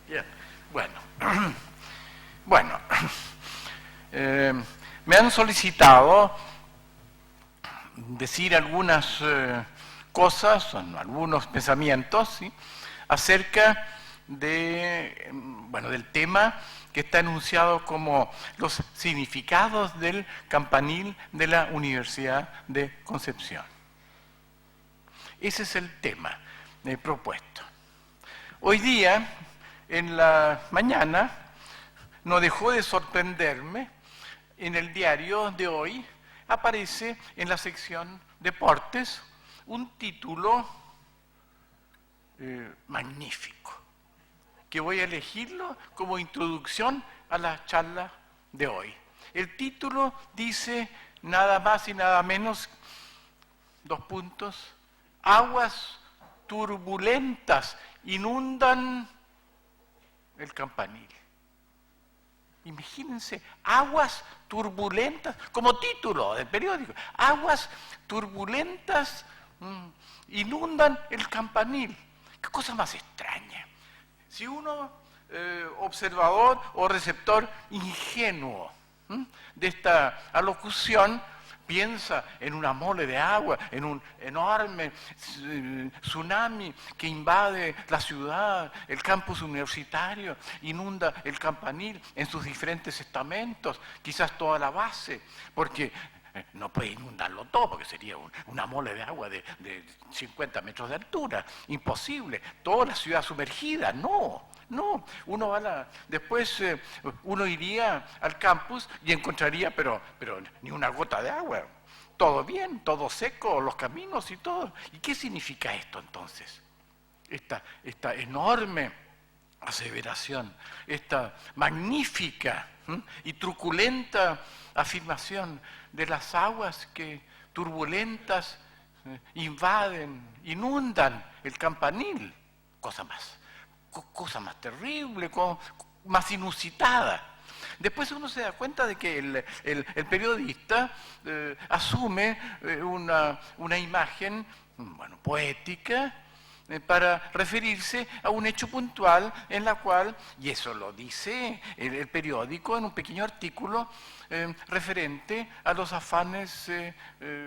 Bien, bueno. Bueno, me han solicitado decir algunas cosas, algunos pensamientos, ¿sí?, acerca de, del tema que está enunciado como los significados del campanil de la Universidad de Concepción. Ese es el tema propuesto. Hoy día, en la mañana, no dejó de sorprenderme, en el diario de hoy aparece en la sección Deportes un título magnífico, que voy a elegirlo como introducción a la charla de hoy. El título dice nada más y nada menos, aguas turbulentas inundan el campanil. Imagínense, aguas turbulentas, como título del periódico, aguas turbulentas inundan el campanil. Qué cosa más extraña. Si uno, observador o receptor ingenuo de esta alocución, piensa en una mole de agua, en un enorme tsunami que invade la ciudad, el campus universitario, inunda el campanil en sus diferentes estamentos, quizás toda la base, porque no puede inundarlo todo, porque sería una mole de agua de 50 metros de altura, imposible, toda la ciudad sumergida, no, después uno iría al campus y encontraría, pero ni una gota de agua, todo bien, todo seco, los caminos y todo. ¿Y qué significa esto entonces? Esta enorme aseveración, esta magnífica y truculenta afirmación de las aguas que turbulentas inundan el campanil, cosa más terrible, más inusitada. Después uno se da cuenta de que el periodista asume una imagen, poética, para referirse a un hecho puntual en la cual, y eso lo dice el periódico en un pequeño artículo referente a los afanes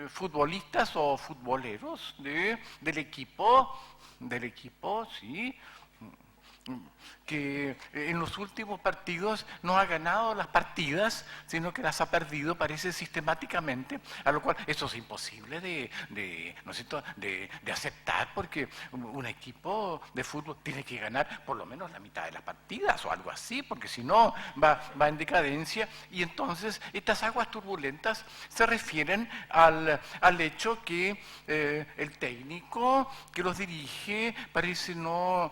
futbolistas o futboleros del equipo, sí, que en los últimos partidos no ha ganado las partidas, sino que las ha perdido, parece, sistemáticamente, a lo cual eso es imposible ¿no es cierto?, de aceptar, porque un equipo de fútbol tiene que ganar por lo menos la mitad de las partidas o algo así, porque si no va en decadencia. Y entonces estas aguas turbulentas se refieren al hecho que el técnico que los dirige parece no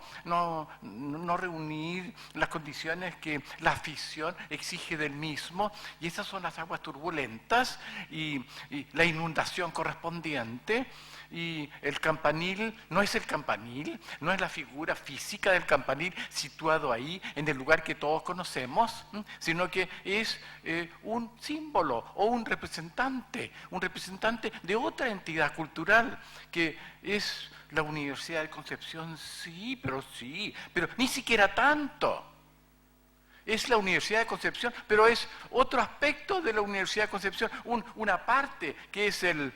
reunir las condiciones que la afición exige del mismo, y esas son las aguas turbulentas y la inundación correspondiente. Y el campanil no es el campanil, no es la figura física del campanil situado ahí en el lugar que todos conocemos, sino que es un símbolo o un representante de otra entidad cultural que es la Universidad de Concepción. Sí, pero ni siquiera tanto. Es la Universidad de Concepción, pero es otro aspecto de la Universidad de Concepción, una parte que es el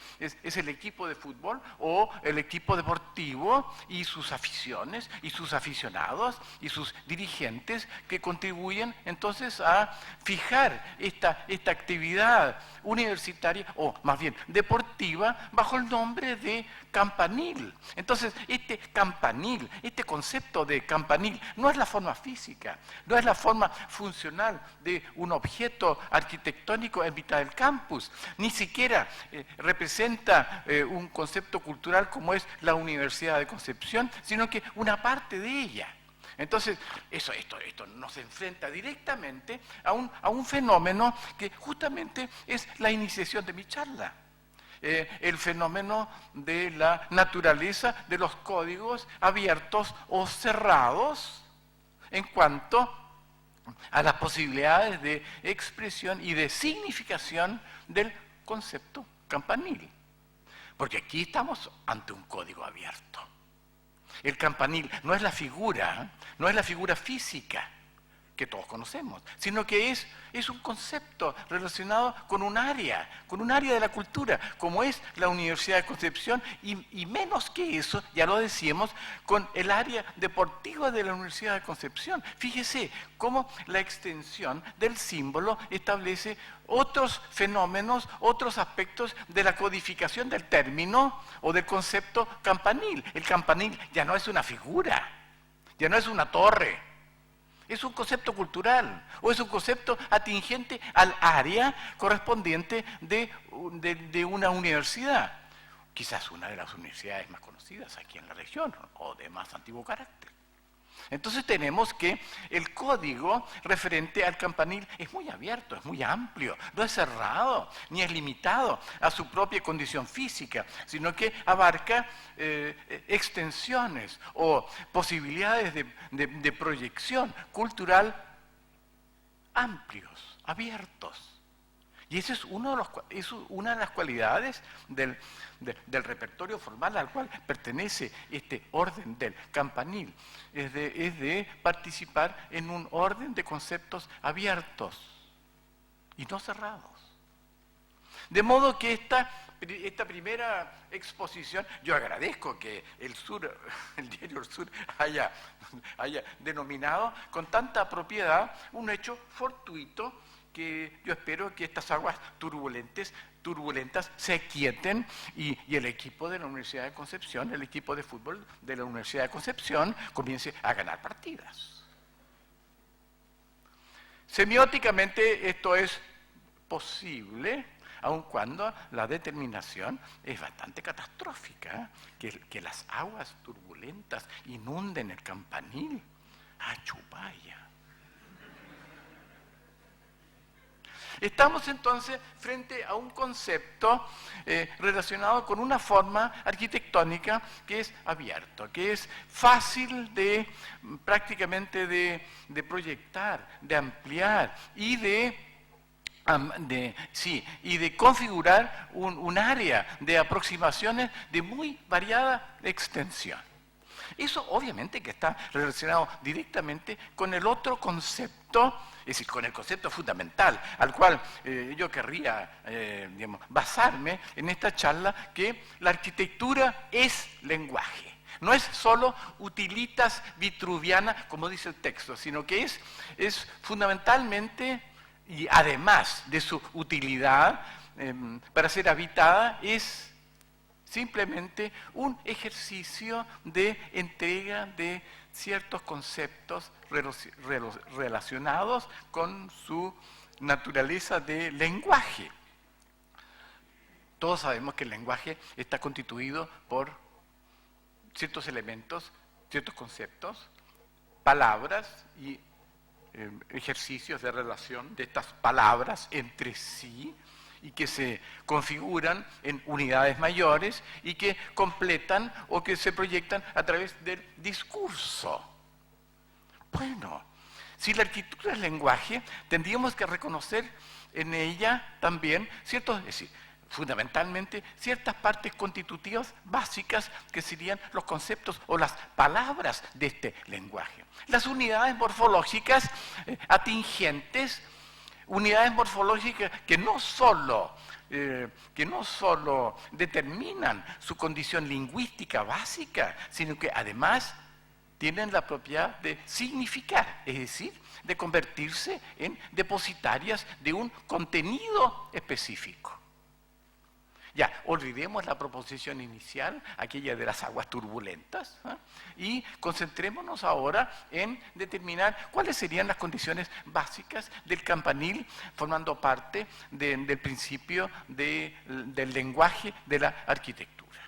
equipo de fútbol o el equipo deportivo y sus aficiones y sus aficionados y sus dirigentes que contribuyen entonces a fijar esta actividad universitaria, o más bien deportiva, bajo el nombre de campanil. Entonces, este campanil, este concepto de campanil, no es la forma física, no es la forma funcional de un objeto arquitectónico en mitad del campus, ni siquiera representa un concepto cultural como es la Universidad de Concepción, sino que una parte de ella. Entonces, esto nos enfrenta directamente a un fenómeno que justamente es la iniciación de mi charla. El fenómeno de la naturaleza de los códigos abiertos o cerrados en cuanto a las posibilidades de expresión y de significación del concepto campanil. Porque aquí estamos ante un código abierto. El campanil no es la figura, no es la figura física que todos conocemos, sino que es un concepto relacionado con un área de la cultura, como es la Universidad de Concepción, y menos que eso, ya lo decíamos, con el área deportiva de la Universidad de Concepción. Fíjese cómo la extensión del símbolo establece otros fenómenos, otros aspectos de la codificación del término o del concepto campanil. El campanil ya no es una figura, ya no es una torre. Es un concepto cultural o es un concepto atingente al área correspondiente de una universidad. Quizás una de las universidades más conocidas aquí en la región o de más antiguo carácter. Entonces tenemos que el código referente al campanil es muy abierto, es muy amplio, no es cerrado ni es limitado a su propia condición física, sino que abarca extensiones o posibilidades de proyección cultural amplios, abiertos. Y esa es una de las cualidades del repertorio formal al cual pertenece este orden del campanil. Es de participar en un orden de conceptos abiertos y no cerrados. De modo que esta primera exposición, yo agradezco que el diario El Sur haya denominado con tanta propiedad un hecho fortuito, que yo espero que estas aguas turbulentas se quieten y el equipo de la Universidad de Concepción, el equipo de fútbol de la Universidad de Concepción comience a ganar partidas. Semióticamente esto es posible, aun cuando la determinación es bastante catastrófica, que las aguas turbulentas inunden el campanil. ¡Ah, chupaya! Estamos entonces frente a un concepto relacionado con una forma arquitectónica que es abierto, que es fácil prácticamente de proyectar, de ampliar y de configurar un área de aproximaciones de muy variada extensión. Eso obviamente que está relacionado directamente con el otro concepto, es decir, con el concepto fundamental al cual yo querría basarme en esta charla, que la arquitectura es lenguaje. No es solo utilitas vitruviana, como dice el texto, sino que es fundamentalmente, y además de su utilidad para ser habitada, es simplemente un ejercicio de entrega de ciertos conceptos relacionados con su naturaleza de lenguaje. Todos sabemos que el lenguaje está constituido por ciertos elementos, ciertos conceptos, palabras y ejercicios de relación de estas palabras entre sí, y que se configuran en unidades mayores y que completan o que se proyectan a través del discurso. Bueno, si la arquitectura es lenguaje, tendríamos que reconocer en ella también ciertos, es decir, fundamentalmente ciertas partes constitutivas básicas que serían los conceptos o las palabras de este lenguaje. Las unidades morfológicas atingentes, unidades morfológicas que no solo determinan su condición lingüística básica, sino que además tienen la propiedad de significar, es decir, de convertirse en depositarias de un contenido específico. Ya, olvidemos la proposición inicial, aquella de las aguas turbulentas, y concentrémonos ahora en determinar cuáles serían las condiciones básicas del campanil, formando parte del principio del lenguaje de la arquitectura.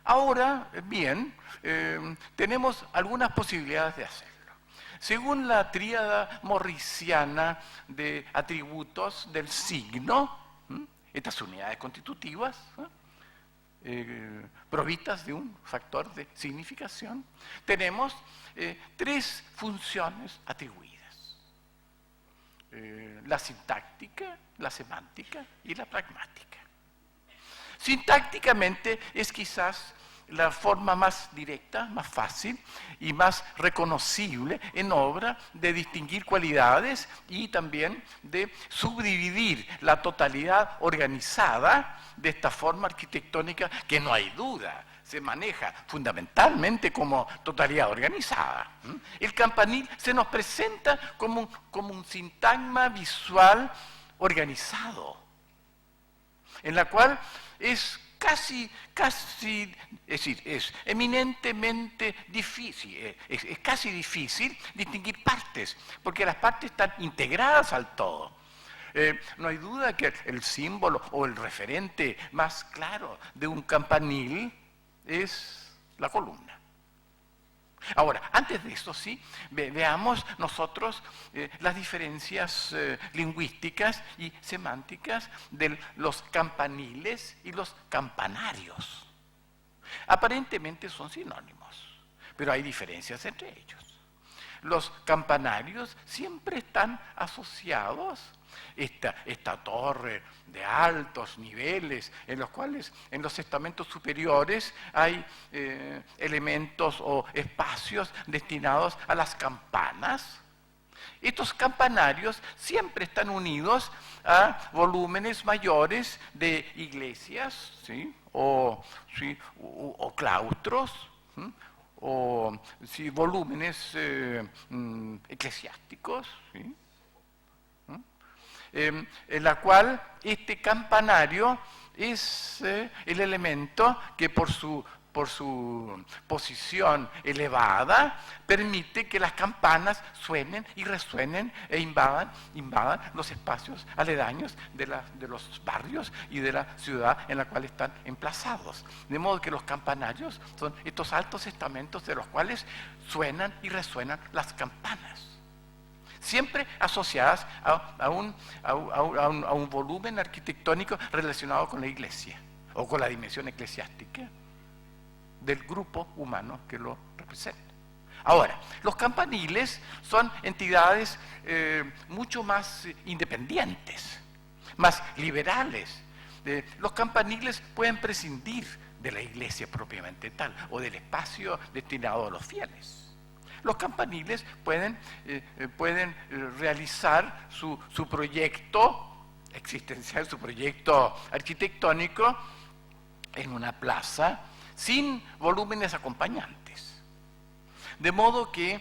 Ahora, bien, tenemos algunas posibilidades de hacerlo. Según la tríada morrisiana de atributos del signo, estas unidades constitutivas, provistas de un factor de significación, tenemos tres funciones atribuidas: la sintáctica, la semántica y la pragmática. Sintácticamente es quizás la forma más directa, más fácil y más reconocible en obra de distinguir cualidades y también de subdividir la totalidad organizada de esta forma arquitectónica que no hay duda se maneja fundamentalmente como totalidad organizada. El campanil se nos presenta como un sintagma visual organizado, en la cual es es decir, es eminentemente difícil, es casi difícil distinguir partes, porque las partes están integradas al todo. No hay duda que el símbolo o el referente más claro de un campanil es la columna. Ahora, antes de eso, sí, veamos nosotros las diferencias lingüísticas y semánticas de los campaniles y los campanarios. Aparentemente son sinónimos, pero hay diferencias entre ellos. Los campanarios siempre están asociados esta torre de altos niveles en los cuales en los estamentos superiores hay elementos o espacios destinados a las campanas. Estos campanarios siempre están unidos a volúmenes mayores de iglesias, ¿sí? O claustros, ¿sí? O sí, volúmenes eclesiásticos, ¿sí? En la cual este campanario es el elemento que por su posición elevada permite que las campanas suenen y resuenen e invadan los espacios aledaños de los barrios y de la ciudad en la cual están emplazados. De modo que los campanarios son estos altos estamentos de los cuales suenan y resuenan las campanas, siempre asociadas a un volumen arquitectónico relacionado con la iglesia o con la dimensión eclesiástica del grupo humano que lo representa. Ahora, los campaniles son entidades mucho más independientes, más liberales. Los campaniles pueden prescindir de la iglesia propiamente tal o del espacio destinado a los fieles. Los campaniles pueden realizar su proyecto existencial, su proyecto arquitectónico en una plaza sin volúmenes acompañantes. De modo que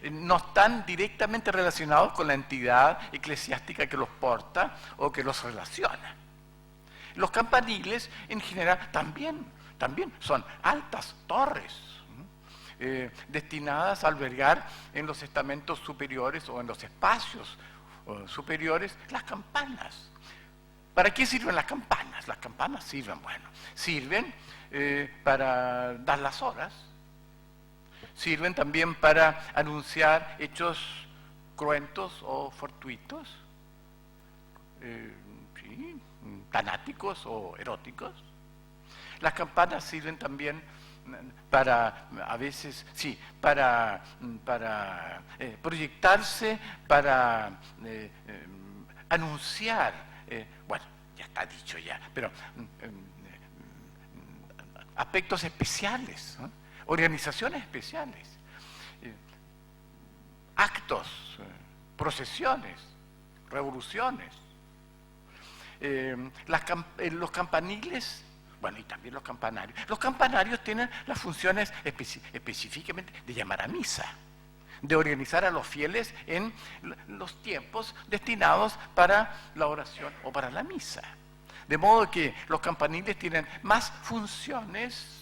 no están directamente relacionados con la entidad eclesiástica que los porta o que los relaciona. Los campaniles en general también son altas torres destinadas a albergar en los estamentos superiores o en los espacios superiores las campanas. ¿Para qué sirven las campanas? Las campanas sirven para dar las horas, sirven también para anunciar hechos cruentos o fortuitos, tanáticos o eróticos. Las campanas sirven también para, a veces, para proyectarse, para anunciar, ya está dicho ya, pero aspectos especiales, ¿no? Organizaciones especiales, actos, procesiones, revoluciones. Los campaniles, y también los campanarios. Los campanarios tienen las funciones específicamente de llamar a misa, de organizar a los fieles en los tiempos destinados para la oración o para la misa. De modo que los campaniles tienen más funciones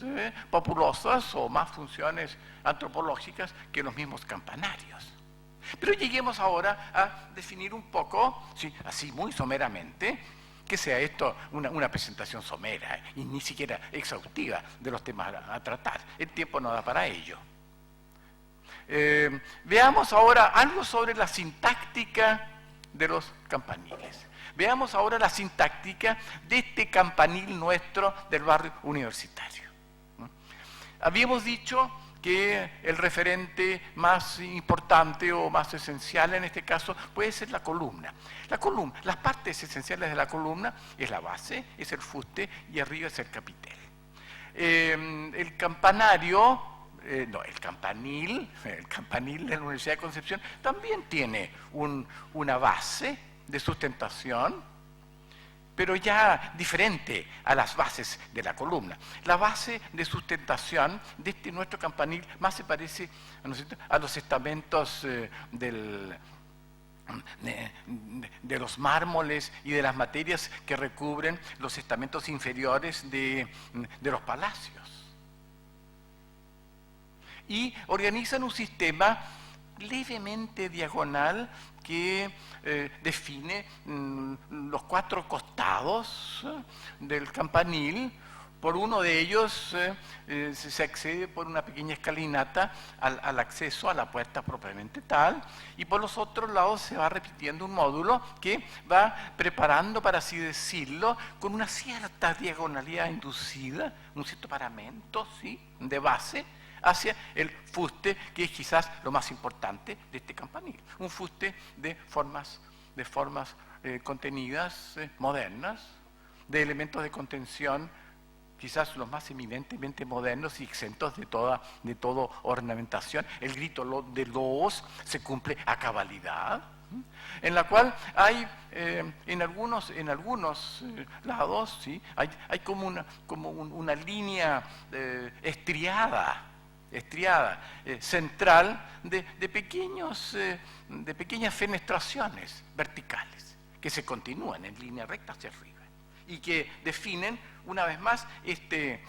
populosas o más funciones antropológicas que los mismos campanarios. Pero lleguemos ahora a definir un poco, así muy someramente, que sea esto una presentación somera y ni siquiera exhaustiva de los temas a tratar. El tiempo no da para ello. Veamos ahora algo sobre la sintáctica de los campaniles. Veamos ahora la sintáctica de este campanil nuestro del barrio universitario. Habíamos dicho que el referente más importante o más esencial en este caso puede ser la columna. La columna, las partes esenciales de la columna es la base, es el fuste y arriba es el capitel. el campanario, el campanil de la Universidad de Concepción también tiene una base de sustentación, pero ya diferente a las bases de la columna. La base de sustentación de nuestro campanil más se parece, ¿no es cierto?, a los estamentos de los mármoles y de las materias que recubren los estamentos inferiores de los palacios. Y organizan un sistema levemente diagonal que define los 4 costados del campanil. Por uno de ellos se accede por una pequeña escalinata al acceso a la puerta propiamente tal, y por los otros lados se va repitiendo un módulo que va preparando, para así decirlo, con una cierta diagonalidad inducida, un cierto paramento, ¿sí?, de base, hacia el fuste, que es quizás lo más importante de este campanil. Un fuste de formas contenidas, modernas, de elementos de contención, quizás los más eminentemente modernos y exentos de toda ornamentación. El grito de los se cumple a cabalidad, en la cual hay en algunos lados, ¿sí?, hay como una línea estriada, central de pequeñas fenestraciones verticales que se continúan en línea recta hacia arriba y que definen una vez más este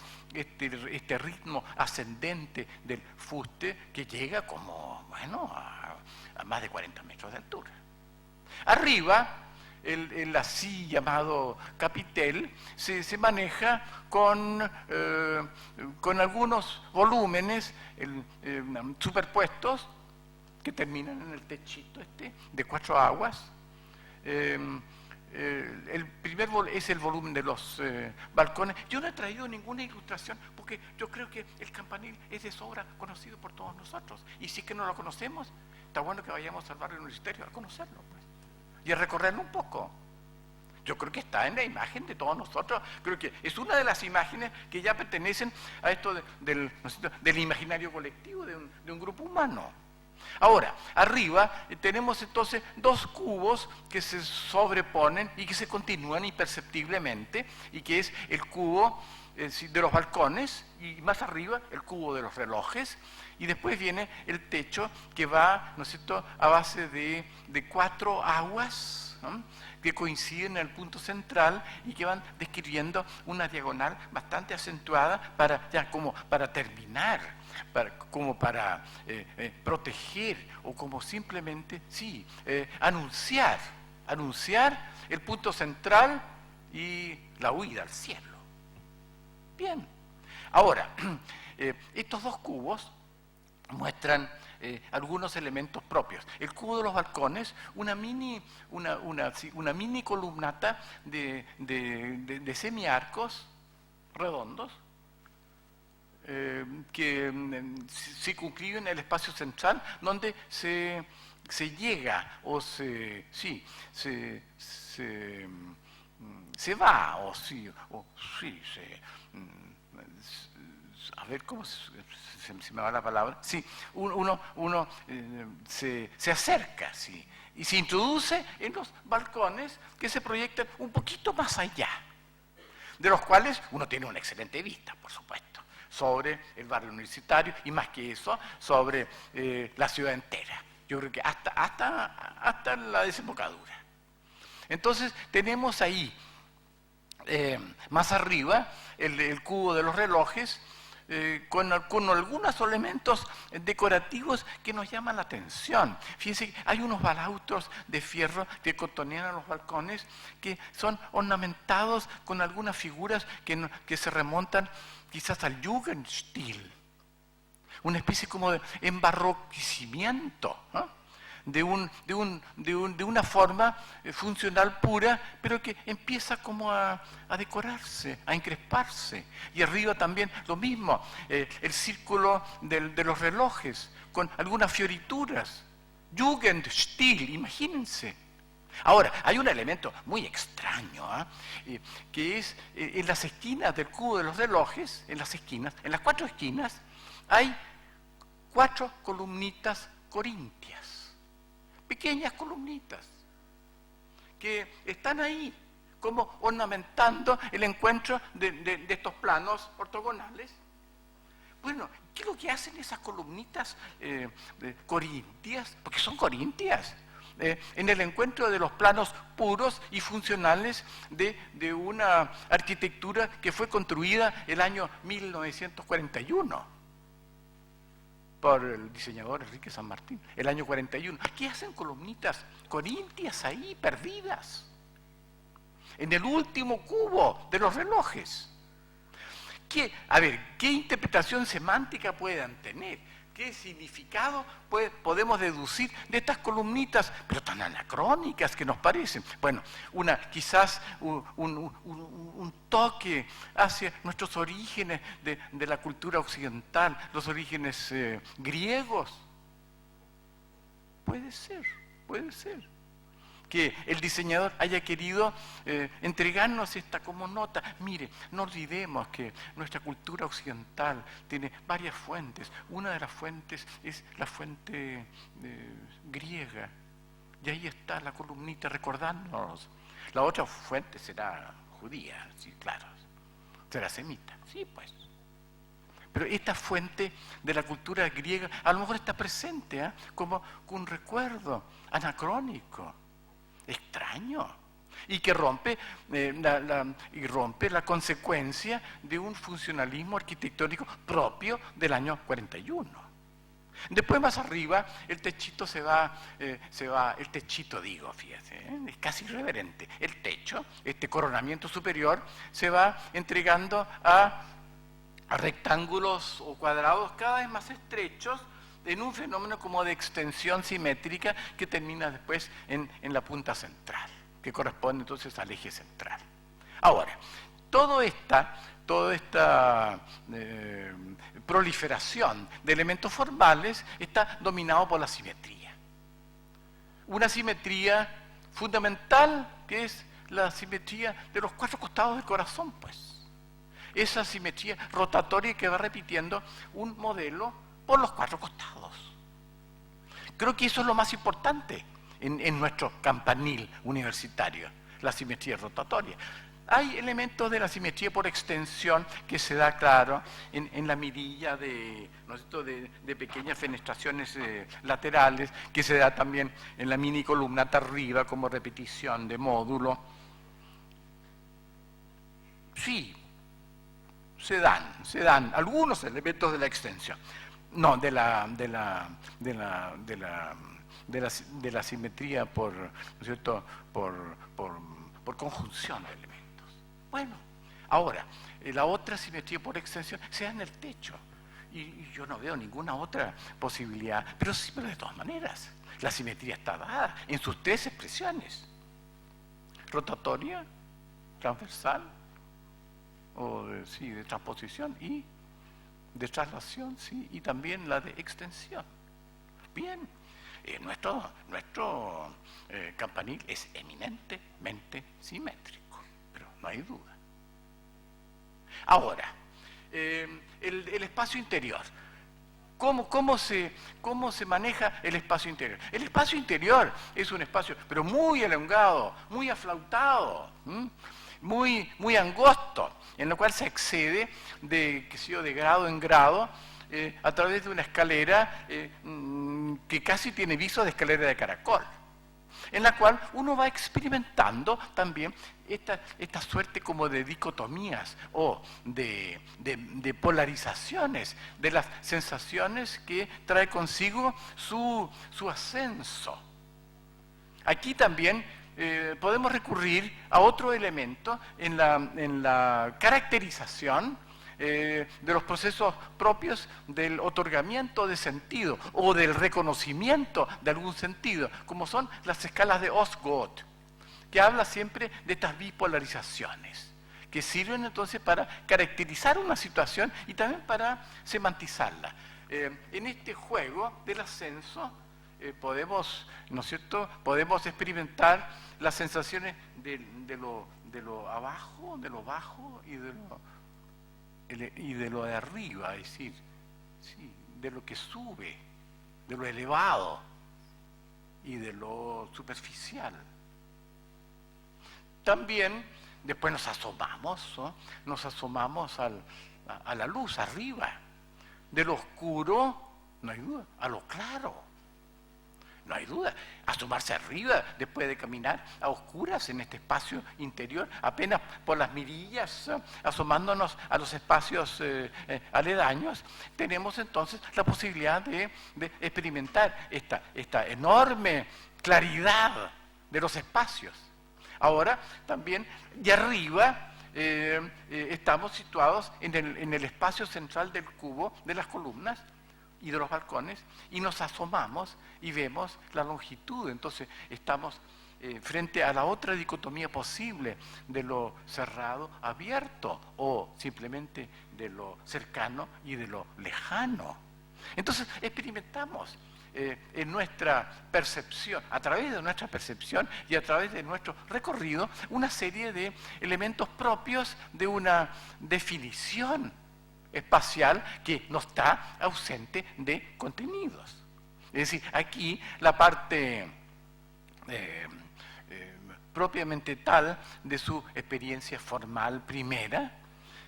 ritmo ascendente del fuste, que llega como, bueno, a más de 40 metros de altura. Arriba, el así llamado capitel se maneja con algunos volúmenes superpuestos que terminan en el techito de 4 aguas. El primer es el volumen de los balcones. Yo no he traído ninguna ilustración porque yo creo que el campanil es de sobra conocido por todos nosotros, y si es que no lo conocemos, está bueno que vayamos al barrio universitario a conocerlo, pues, y a recorrerlo un poco. Yo creo que está en la imagen de todos nosotros. Creo que es una de las imágenes que ya pertenecen a esto del imaginario colectivo de un grupo humano. Ahora, arriba tenemos entonces 2 cubos que se sobreponen y que se continúan imperceptiblemente, y que es el cubo de los balcones, y más arriba el cubo de los relojes, y después viene el techo, que va, ¿no es cierto?, a base de 4 aguas, ¿no?, que coinciden en el punto central y que van describiendo una diagonal bastante acentuada para terminar, como para proteger, o como simplemente, sí, anunciar el punto central y la huida al cielo. Bien, ahora, estos 2 cubos muestran algunos elementos propios. El cubo de los balcones, una mini columnata de semiarcos redondos que circunscriben el espacio central, donde se llega o se va, a ver cómo se me va la palabra. Sí, uno se acerca, sí, y se introduce en los balcones que se proyectan un poquito más allá, de los cuales uno tiene una excelente vista, por supuesto, sobre el barrio universitario, y más que eso, sobre la ciudad entera. Yo creo que hasta la desembocadura. Entonces tenemos ahí, más arriba, el cubo de los relojes, con algunos elementos decorativos que nos llaman la atención. Fíjense, hay unos balaustros de fierro que contonean a los balcones, que son ornamentados con algunas figuras que se remontan quizás al Jugendstil, una especie como de embarroquecimiento, ¿no?, de una forma funcional pura, pero que empieza como a decorarse, a encresparse. Y arriba también lo mismo, el círculo de los relojes, con algunas fiorituras. Jugendstil, imagínense. Ahora, hay un elemento muy extraño, que es en las esquinas del cubo de los relojes, en las 4 esquinas, hay 4 columnitas corintias, pequeñas columnitas, que están ahí como ornamentando el encuentro de estos planos ortogonales. Bueno, ¿qué es lo que hacen esas columnitas corintias? Porque son corintias. En el encuentro de los planos puros y funcionales de una arquitectura que fue construida el año 1941 por el diseñador Enrique San Martín, el año 41. ¿Qué hacen columnitas corintias ahí, perdidas? En el último cubo de los relojes. ¿Qué interpretación semántica pueden tener? ¿Qué significado podemos deducir de estas columnitas, pero tan anacrónicas que nos parecen? Bueno, quizás un toque hacia nuestros orígenes de la cultura occidental, los orígenes griegos. Puede ser. Que el diseñador haya querido entregarnos esta como nota. Mire, no olvidemos que nuestra cultura occidental tiene varias fuentes. Una de las fuentes es la fuente griega. Y ahí está la columnita recordándonos. La otra fuente será judía, sí, claro. Será semita, sí, pues. Pero esta fuente de la cultura griega a lo mejor está presente, como un recuerdo anacrónico, extraño, y que rompe la consecuencia de un funcionalismo arquitectónico propio del año 41. Después más arriba el techito el techito digo, fíjate, es casi irreverente. El techo, este coronamiento superior, se va entregando a rectángulos o cuadrados cada vez más estrechos, en un fenómeno como de extensión simétrica que termina después en la punta central, que corresponde entonces al eje central. Ahora, toda esta proliferación de elementos formales está dominado por la simetría. Una simetría fundamental que es la simetría de los 4 costados del corazón, pues. Esa simetría rotatoria que va repitiendo un modelo por los 4 costados. Creo que eso es lo más importante en nuestro campanil universitario, la simetría rotatoria. Hay elementos de la simetría por extensión que se da, claro, en la mirilla de pequeñas fenestraciones laterales, que se da también en la mini columnata arriba como repetición de módulo. Sí, se dan algunos elementos de la extensión. No, de la simetría por, ¿no es cierto?, por conjunción de elementos. Bueno, ahora, la otra simetría por extensión se da en el techo. Y yo no veo ninguna otra posibilidad, pero de todas maneras, la simetría está dada en sus 3 expresiones. Rotatoria, transversal, o de transposición y de traslación, sí, y también la de extensión. Bien, nuestro campanil es eminentemente simétrico, pero no hay duda. Ahora, el espacio interior. ¿Cómo se maneja el espacio interior? El espacio interior es un espacio, pero muy elongado, muy aflautado, muy angosto, en lo cual se accede de grado en grado a través de una escalera que casi tiene viso de escalera de caracol, en la cual uno va experimentando también esta suerte como de dicotomías o de polarizaciones de las sensaciones que trae consigo su ascenso. Aquí también podemos recurrir a otro elemento en la caracterización de los procesos propios del otorgamiento de sentido o del reconocimiento de algún sentido, como son las escalas de Osgood, que habla siempre de estas bipolarizaciones, que sirven entonces para caracterizar una situación y también para semantizarla. En este juego del ascenso, podemos, ¿no es cierto?, podemos experimentar las sensaciones de lo abajo, de lo bajo y de lo de arriba, es decir, sí, de lo que sube, de lo elevado y de lo superficial. También después nos asomamos, ¿no? Nos asomamos a la luz arriba, de lo oscuro, no hay duda, a lo claro. No hay duda, asomarse arriba después de caminar a oscuras en este espacio interior, apenas por las mirillas, asomándonos a los espacios aledaños, tenemos entonces la posibilidad de experimentar esta enorme claridad de los espacios. Ahora también de arriba estamos situados en el espacio central del cubo, de las columnas y de los balcones, y nos asomamos y vemos la longitud. Entonces estamos frente a la otra dicotomía posible de lo cerrado, abierto, o simplemente de lo cercano y de lo lejano. Entonces experimentamos en nuestra percepción, a través de nuestra percepción y a través de nuestro recorrido, una serie de elementos propios de una definición espacial que no está ausente de contenidos. Es decir, aquí la parte propiamente tal de su experiencia formal primera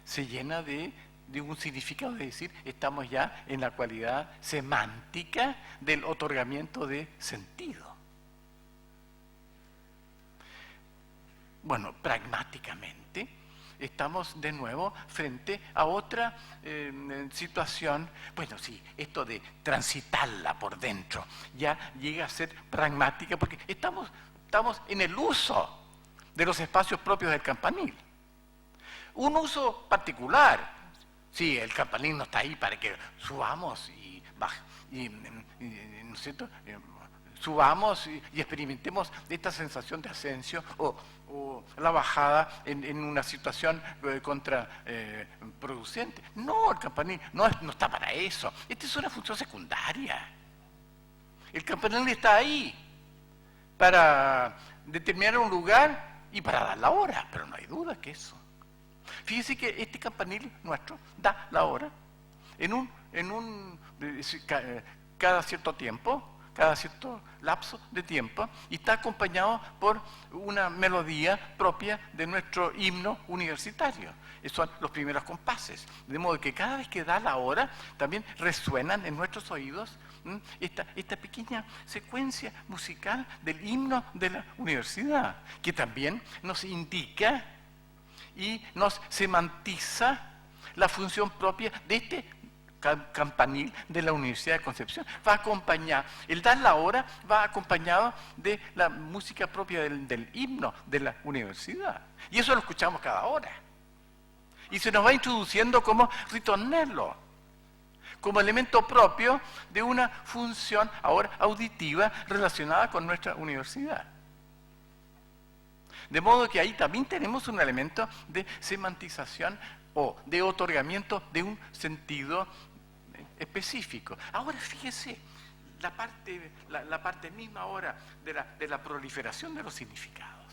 se llena de un significado, es decir, estamos ya en la cualidad semántica del otorgamiento de sentido. Bueno, pragmáticamente estamos de nuevo frente a otra situación. Bueno, sí, esto de transitarla por dentro ya llega a ser pragmática porque estamos en el uso de los espacios propios del campanil. Un uso particular. Sí, el campanil no está ahí para que subamos y ¿no es cierto? Subamos y experimentemos esta sensación de ascenso o la bajada en una situación contraproducente. No, el campanil no está para eso. Esta es una función secundaria. El campanil está ahí para determinar un lugar y para dar la hora, pero no hay duda que eso. Fíjese que este campanil nuestro da la hora cada cierto tiempo, cada cierto lapso de tiempo, y está acompañado por una melodía propia de nuestro himno universitario. Esos son los primeros compases. De modo que cada vez que da la hora, también resuenan en nuestros oídos esta pequeña secuencia musical del himno de la universidad, que también nos indica y nos semantiza la función propia de este campanil de la Universidad de Concepción. Va acompañado, el dar la hora va acompañado de la música propia del himno de la universidad. Y eso lo escuchamos cada hora. Y se nos va introduciendo como ritornello, como elemento propio de una función ahora auditiva relacionada con nuestra universidad. De modo que ahí también tenemos un elemento de semantización o de otorgamiento de un sentido específico. Ahora fíjese, la parte misma ahora de la proliferación de los significados.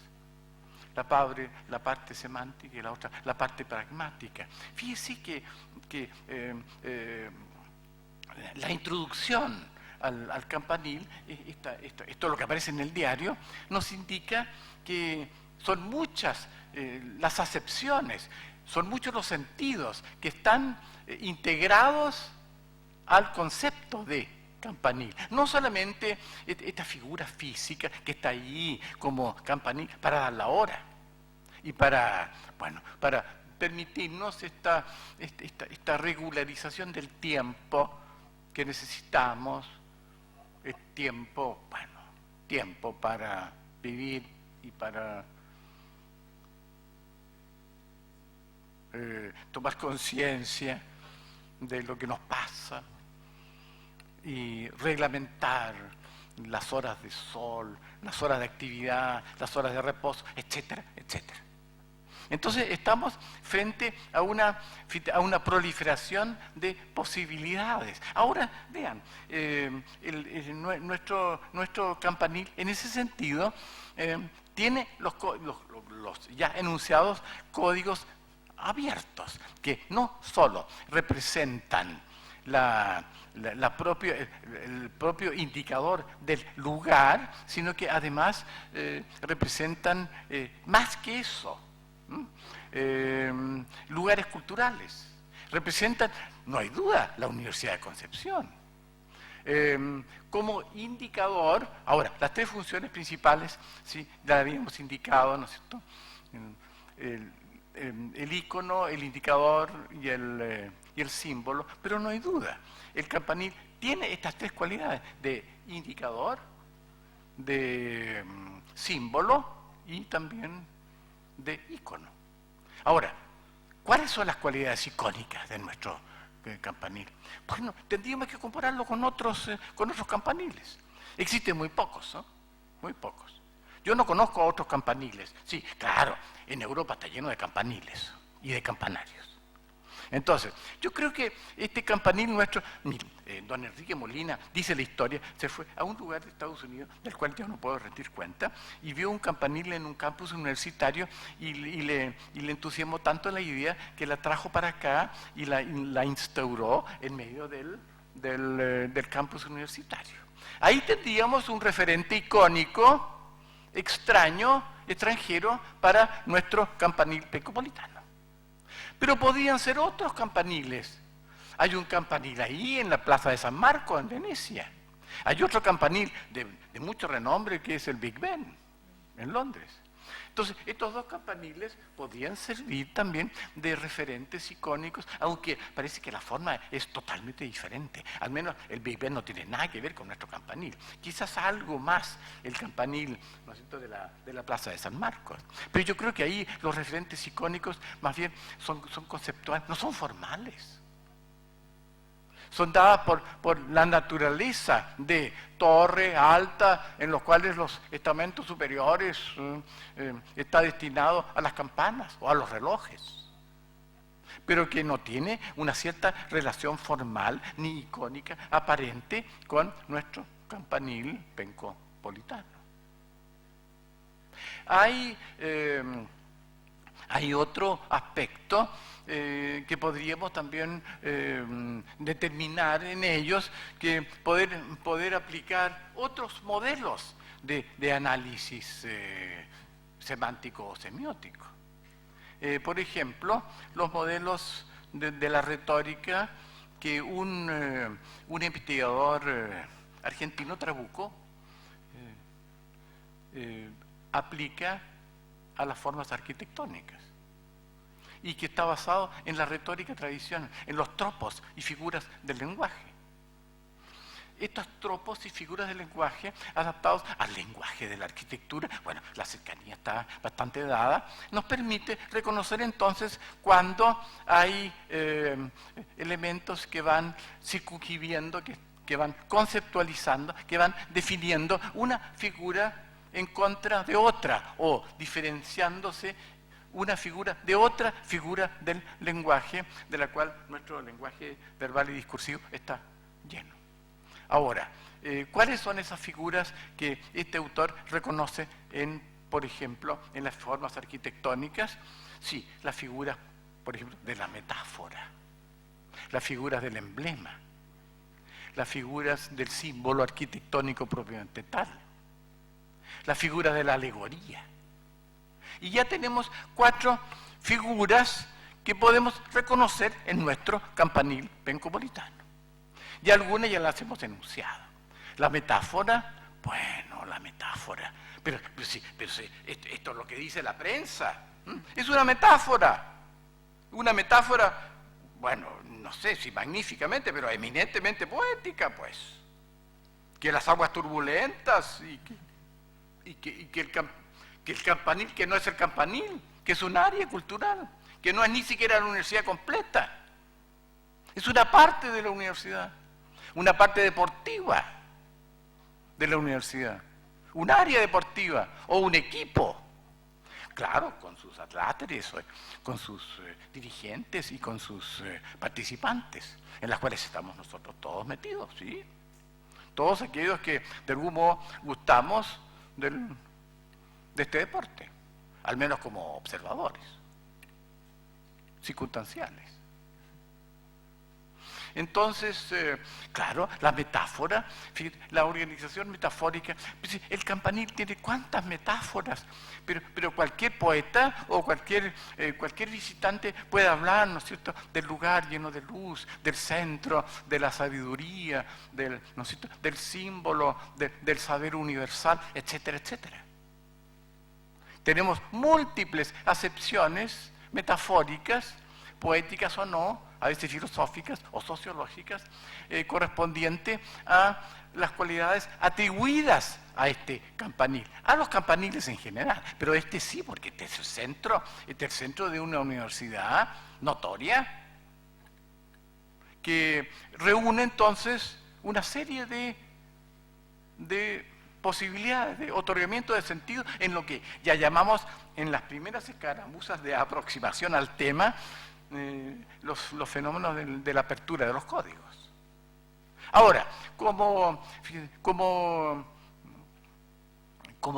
La parte semántica y la otra, la parte pragmática. Fíjese que la introducción al campanil, esto es lo que aparece en el diario, nos indica que son muchas las acepciones, son muchos los sentidos que están integrados al concepto de campanil. No solamente esta figura física que está ahí como campanil para dar la hora y para permitirnos esta regularización del tiempo que necesitamos, el tiempo para vivir y para tomar conciencia de lo que nos pasa y reglamentar las horas de sol, las horas de actividad, las horas de reposo, etcétera, etcétera. Entonces estamos frente a una proliferación de posibilidades. Ahora, vean, nuestro campanil, en ese sentido, tiene los ya enunciados códigos abiertos, que no solo representan el propio indicador del lugar, sino que además representan más que eso, lugares culturales. Representan, no hay duda, la Universidad de Concepción. Como indicador, ahora, las tres funciones principales, ¿sí? Ya habíamos indicado, ¿no es cierto? El ícono, el indicador y el símbolo, pero no hay duda, el campanil tiene estas tres cualidades de indicador, de símbolo y también de ícono. Ahora, ¿cuáles son las cualidades icónicas de nuestro campanil? Bueno, tendríamos que compararlo con otros campaniles. Existen muy pocos, ¿no? Muy pocos. Yo no conozco a otros campaniles. Sí, claro, en Europa está lleno de campaniles y de campanarios. Entonces, yo creo que este campanil nuestro, don Enrique Molina, dice la historia, se fue a un lugar de Estados Unidos, del cual yo no puedo rendir cuenta, y vio un campanil en un campus universitario y le entusiasmó tanto la idea que la trajo para acá y la instauró en medio del campus universitario. Ahí tendríamos un referente icónico, extranjero, para nuestro campanil pencopolitano. Pero podían ser otros campaniles. Hay un campanil ahí en la Plaza de San Marcos, en Venecia. Hay otro campanil de mucho renombre que es el Big Ben, en Londres. Entonces, estos dos campaniles podían servir también de referentes icónicos, aunque parece que la forma es totalmente diferente. Al menos el Big Ben no tiene nada que ver con nuestro campanil. Quizás algo más el campanil, ¿no es cierto?, de la Plaza de San Marcos. Pero yo creo que ahí los referentes icónicos más bien son conceptuales, no son formales. Son dadas por la naturaleza de torre alta, en los cuales los estamentos superiores está destinado a las campanas o a los relojes, pero que no tiene una cierta relación formal ni icónica aparente con nuestro campanil pencopolitano. Hay otro aspecto que podríamos también determinar en ellos, que poder aplicar otros modelos de análisis semántico o semiótico. Por ejemplo, los modelos de la retórica que un investigador argentino, Trabuco, aplica a las formas arquitectónicas, y que está basado en la retórica tradicional, en los tropos y figuras del lenguaje. Estos tropos y figuras del lenguaje adaptados al lenguaje de la arquitectura, bueno, la cercanía está bastante dada, nos permite reconocer entonces cuando hay elementos que van circunscribiendo, que van conceptualizando, que van definiendo una figura en contra de otra, o diferenciándose una figura de otra figura del lenguaje, de la cual nuestro lenguaje verbal y discursivo está lleno. Ahora, ¿cuáles son esas figuras que este autor reconoce por ejemplo, en las formas arquitectónicas? Sí, las figuras, por ejemplo, de la metáfora, las figuras del emblema, las figuras del símbolo arquitectónico propiamente tal, las figuras de la alegoría. Y ya tenemos 4 figuras que podemos reconocer en nuestro campanil pencopolitano. Y algunas ya las hemos enunciado. La metáfora, bueno, la metáfora. Pero sí, esto es lo que dice la prensa. Es una metáfora. Una metáfora, bueno, no sé si magníficamente, pero eminentemente poética, pues. Que las aguas turbulentas y que el campanil, que no es el campanil, que es un área cultural, que no es ni siquiera la universidad completa. Es una parte de la universidad, una parte deportiva de la universidad, un área deportiva o un equipo. claro, con sus atláteres, con sus dirigentes y con sus participantes, en las cuales estamos nosotros todos metidos, ¿sí? Todos aquellos que de algún modo gustamos de este deporte, al menos como observadores, circunstanciales. Entonces, claro, la metáfora, la organización metafórica, el campanil tiene cuántas metáforas, pero cualquier poeta o cualquier visitante puede hablar, ¿no es cierto?, del lugar lleno de luz, del centro, de la sabiduría, ¿no es cierto?, del símbolo, del saber universal, etcétera, etcétera. Tenemos múltiples acepciones metafóricas, poéticas o no, a veces filosóficas o sociológicas, correspondiente a las cualidades atribuidas a este campanil, a los campaniles en general, pero este sí, porque este es el centro de una universidad notoria, que reúne entonces una serie de posibilidades de otorgamiento de sentido en lo que ya llamamos en las primeras escaramuzas de aproximación al tema, los fenómenos de la apertura de los códigos. Ahora, como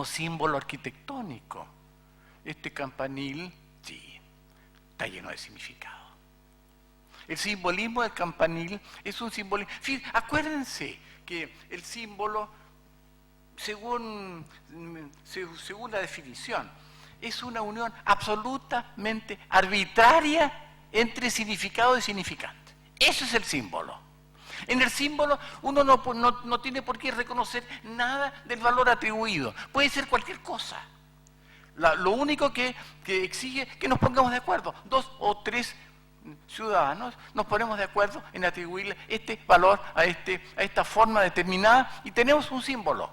símbolo arquitectónico, este campanil, sí, está lleno de significado. El simbolismo del campanil es un simbolismo. Acuérdense que el símbolo, según la definición, es una unión absolutamente arbitraria entre significado y significante. Eso es el símbolo. En el símbolo uno no tiene por qué reconocer nada del valor atribuido. Puede ser cualquier cosa. Lo único que exige es que nos pongamos de acuerdo. 2 o 3 ciudadanos nos ponemos de acuerdo en atribuirle este valor a esta forma determinada y tenemos un símbolo.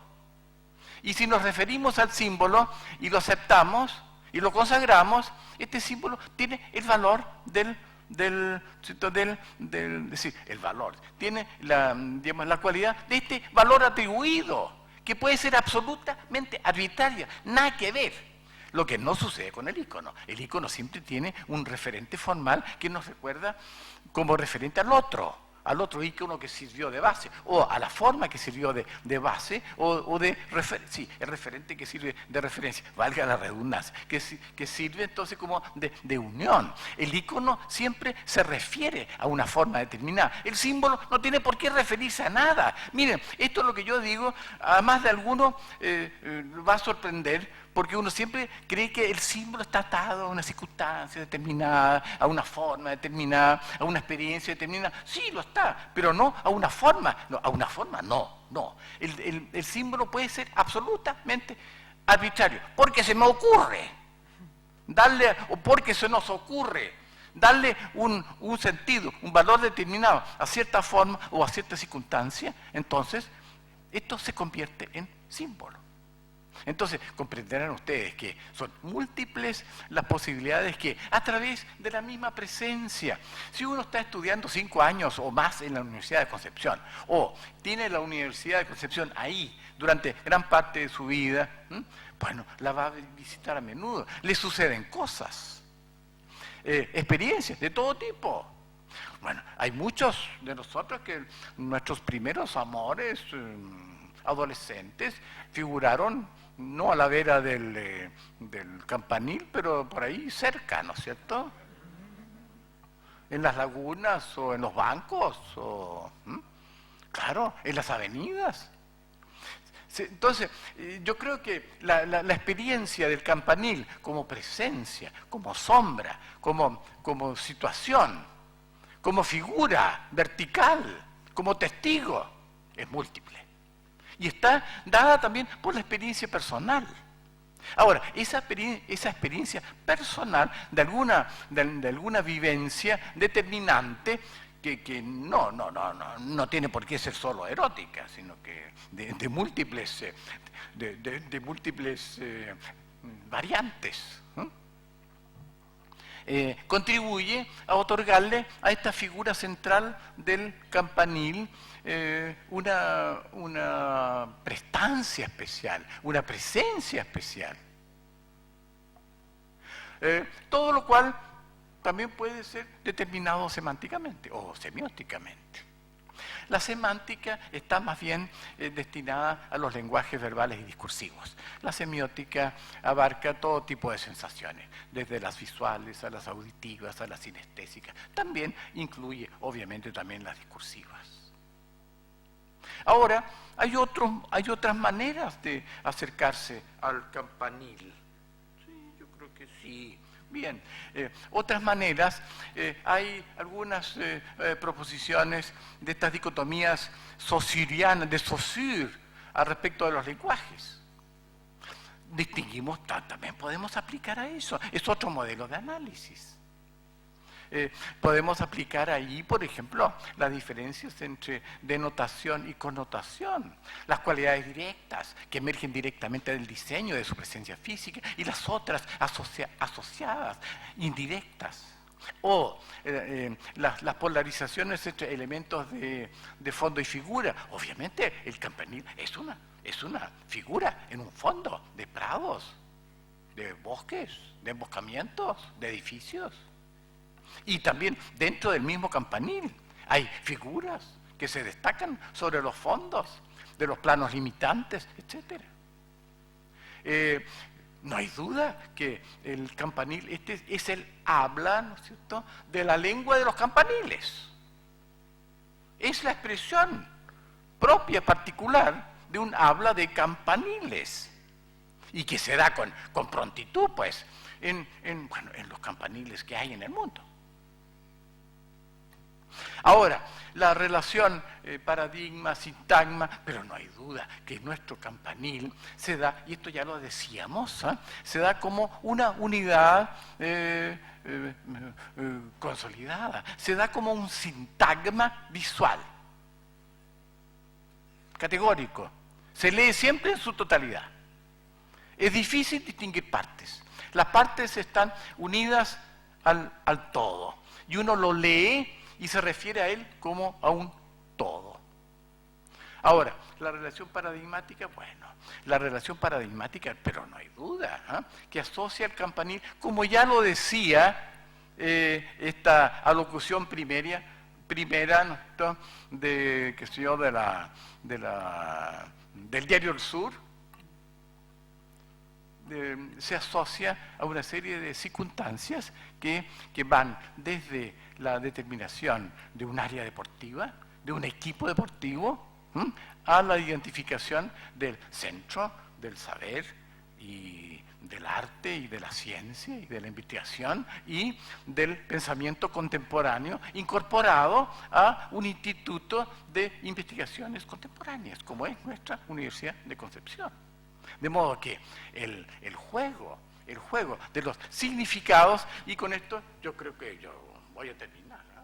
Y si nos referimos al símbolo y lo aceptamos y lo consagramos, este símbolo tiene el valor el valor, tiene la cualidad de este valor atribuido, que puede ser absolutamente arbitraria, nada que ver. Lo que no sucede con el ícono. El ícono siempre tiene un referente formal que nos recuerda como referente al otro ícono que sirvió de base, o a la forma que sirvió de base, o de referencia, sí, el referente que sirve de referencia, valga la redundancia, que sirve entonces como de unión. El ícono siempre se refiere a una forma determinada. El símbolo no tiene por qué referirse a nada. Miren, esto es lo que yo digo, a más de alguno va a sorprender, porque uno siempre cree que el símbolo está atado a una circunstancia determinada, a una forma determinada, a una experiencia determinada. Sí, lo está, pero no a una forma. No, a una forma no. El símbolo puede ser absolutamente arbitrario, porque se me ocurre darle, o porque se nos ocurre darle un sentido, un valor determinado a cierta forma o a cierta circunstancia. Entonces, esto se convierte en símbolo. Entonces, comprenderán ustedes que son múltiples las posibilidades que, a través de la misma presencia, si uno está estudiando 5 años o más en la Universidad de Concepción, o tiene la Universidad de Concepción ahí durante gran parte de su vida, bueno, la va a visitar a menudo, le suceden cosas, experiencias de todo tipo. Bueno, hay muchos de nosotros que nuestros primeros amores adolescentes figuraron no a la vera del campanil, pero por ahí cerca, ¿no es cierto? En las lagunas o en los bancos, claro, en las avenidas. Entonces, yo creo que la experiencia del campanil como presencia, como sombra, como situación, como figura vertical, como testigo, es múltiple. Y está dada también por la experiencia personal. Ahora, esa experiencia personal de alguna vivencia determinante que no tiene por qué ser solo erótica, sino que de múltiples variantes. Contribuye a otorgarle a esta figura central del campanil una prestancia especial, una presencia especial. todo lo cual también puede ser determinado semánticamente o semióticamente. La semántica está más bien destinada a los lenguajes verbales y discursivos. La semiótica abarca todo tipo de sensaciones, desde las visuales a las auditivas a las sinestésicas. También incluye, obviamente, también las discursivas. Ahora, hay otras maneras de acercarse al campanil. Sí, yo creo que sí. Bien, otras maneras, hay algunas proposiciones de estas dicotomías saussurianas, de Saussure, al respecto de los lenguajes. Distinguimos, también podemos aplicar a eso, es otro modelo de análisis. Podemos aplicar ahí, por ejemplo, las diferencias entre denotación y connotación, las cualidades directas que emergen directamente del diseño, de su presencia física, y las otras asociadas, indirectas. O las polarizaciones entre elementos de fondo y figura. Obviamente el campanil es una figura en un fondo de prados, de bosques, de emboscamientos, de edificios. Y también dentro del mismo campanil hay figuras que se destacan sobre los fondos de los planos limitantes, etc. No hay duda que el campanil, este es el habla, ¿no es cierto?, de la lengua de los campaniles. Es la expresión propia, particular, de un habla de campaniles. Y que se da con prontitud, pues, en los campaniles que hay en el mundo. Ahora, la relación paradigma-sintagma, pero no hay duda que nuestro campanil se da, y esto ya lo decíamos, se da como una unidad consolidada, se da como un sintagma visual, categórico, se lee siempre en su totalidad. Es difícil distinguir partes, las partes están unidas al todo, y uno lo lee y se refiere a él como a un todo. Ahora, la relación paradigmática, pero no hay duda, que asocia al campanil, como ya lo decía esta alocución primera, ¿no?, del diario El Sur, se asocia a una serie de circunstancias que van desde la determinación de un área deportiva, de un equipo deportivo, a la identificación del centro del saber y del arte y de la ciencia y de la investigación y del pensamiento contemporáneo incorporado a un instituto de investigaciones contemporáneas, como es nuestra Universidad de Concepción. De modo que el juego de los significados, y con esto yo creo que yo voy a terminar, ¿no?